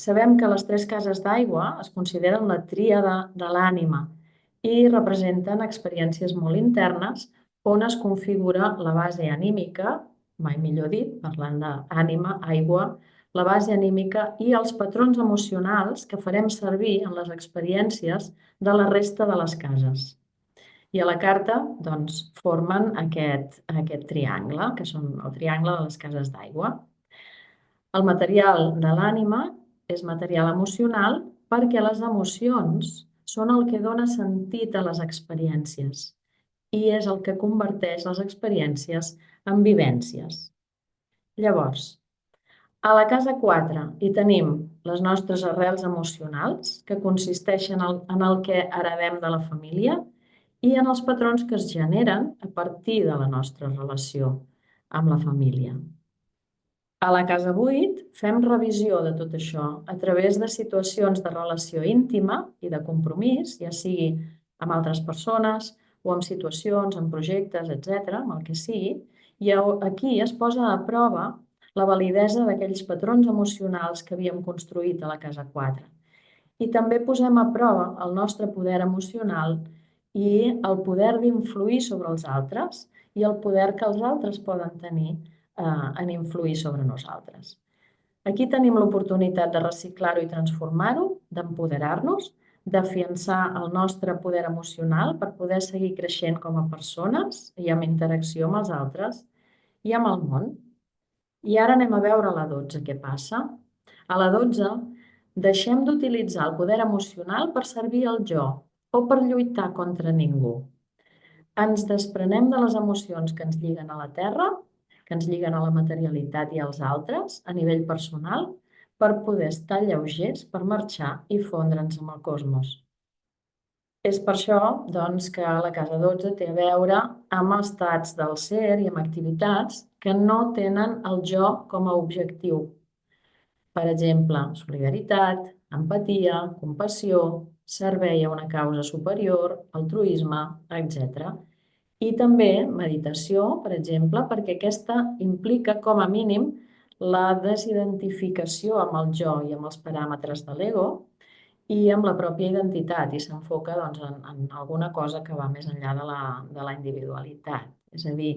Sabem que les tres cases d'aigua es consideren la tríada de l'ànima i representen experiències molt internes on es configura la base anímica, mai millor dit, parlant d'ànima, aigua, la base anímica i els patrons emocionals que farem servir en les experiències de la resta de les cases. I a la carta doncs, formen aquest triangle, que són el triangle de les cases d'aigua. El material de l'ànima és material emocional perquè les emocions són el que dona sentit a les experiències i és el que converteix les experiències en vivències. Llavors, a la casa 4 hi tenim les nostres arrels emocionals, que consisteixen en el que heredem de la família i en els patrons que es generen a partir de la nostra relació amb la família. A la casa 8 fem revisió de tot això a través de situacions de relació íntima i de compromís, ja sigui amb altres persones o amb situacions, amb projectes, etc., amb el que sigui, i aquí es posa a prova la validesa d'aquells patrons emocionals que havíem construït a la casa 4. I també posem a prova el nostre poder emocional i el poder d'influir sobre els altres i el poder que els altres poden tenir en influir sobre nosaltres. Aquí tenim l'oportunitat de reciclar-ho i transformar-ho, d'empoderar-nos, d'afiançar el nostre poder emocional per poder seguir creixent com a persones i amb interacció amb els altres i amb el món. I ara anem a veure a la 12 què passa. A la 12 deixem d'utilitzar el poder emocional per servir al jo o per lluitar contra ningú. Ens desprenem de les emocions que ens lliguen a la terra, que ens lliguen a la materialitat i als altres a nivell personal, per poder estar lleugers, per marxar i fondre'ns amb el cosmos. És per això doncs, que la casa 12 té a veure amb estats del ser i amb activitats que no tenen el jo com a objectiu. Per exemple, solidaritat, empatia, compassió, servei a una causa superior, altruisme, etc. I també meditació, per exemple, perquè aquesta implica com a mínim la desidentificació amb el jo i amb els paràmetres de l'ego i amb la pròpia identitat i s'enfoca doncs, en alguna cosa que va més enllà de la individualitat. És a dir,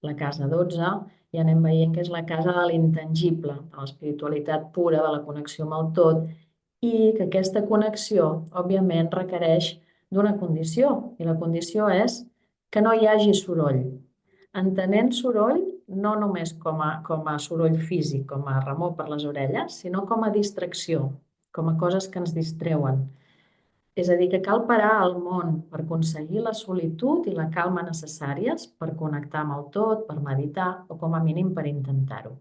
la casa 12 ja anem veient que és la casa de l'intangible, de l'espiritualitat pura, de la connexió amb el tot i que aquesta connexió, òbviament, requereix d'una condició i la condició és que no hi hagi soroll. Entenent soroll no només com a soroll físic, com a remor per les orelles, sinó com a distracció, com a coses que ens distreuen. És a dir, que cal parar el món per aconseguir la solitud i la calma necessàries per connectar amb el tot, per meditar o com a mínim per intentar-ho.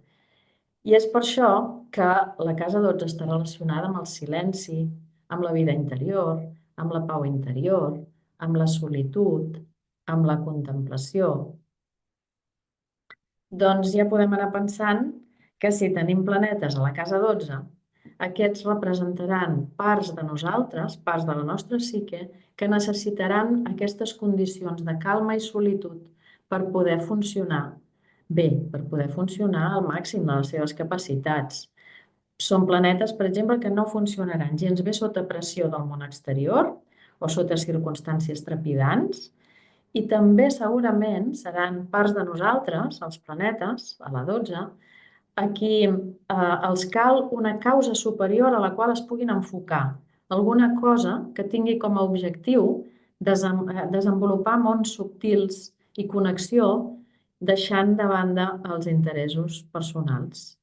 I és per això que la casa 12 està relacionada amb el silenci, amb la vida interior, amb la pau interior, amb la solitud, amb la contemplació. Doncs ja podem anar pensant que si tenim planetes a la casa 12, aquests representaran parts de nosaltres, parts de la nostra psique, que necessitaran aquestes condicions de calma i solitud per poder funcionar bé, per poder funcionar al màxim de les seves capacitats. Són planetes, per exemple, que no funcionaran gens bé sota pressió del món exterior o sota circumstàncies trepidants, i també segurament seran parts de nosaltres, els planetes, a la 12, a qui els cal una causa superior a la qual es puguin enfocar, alguna cosa que tingui com a objectiu desenvolupar mons subtils i connexió, deixant de banda els interessos personals.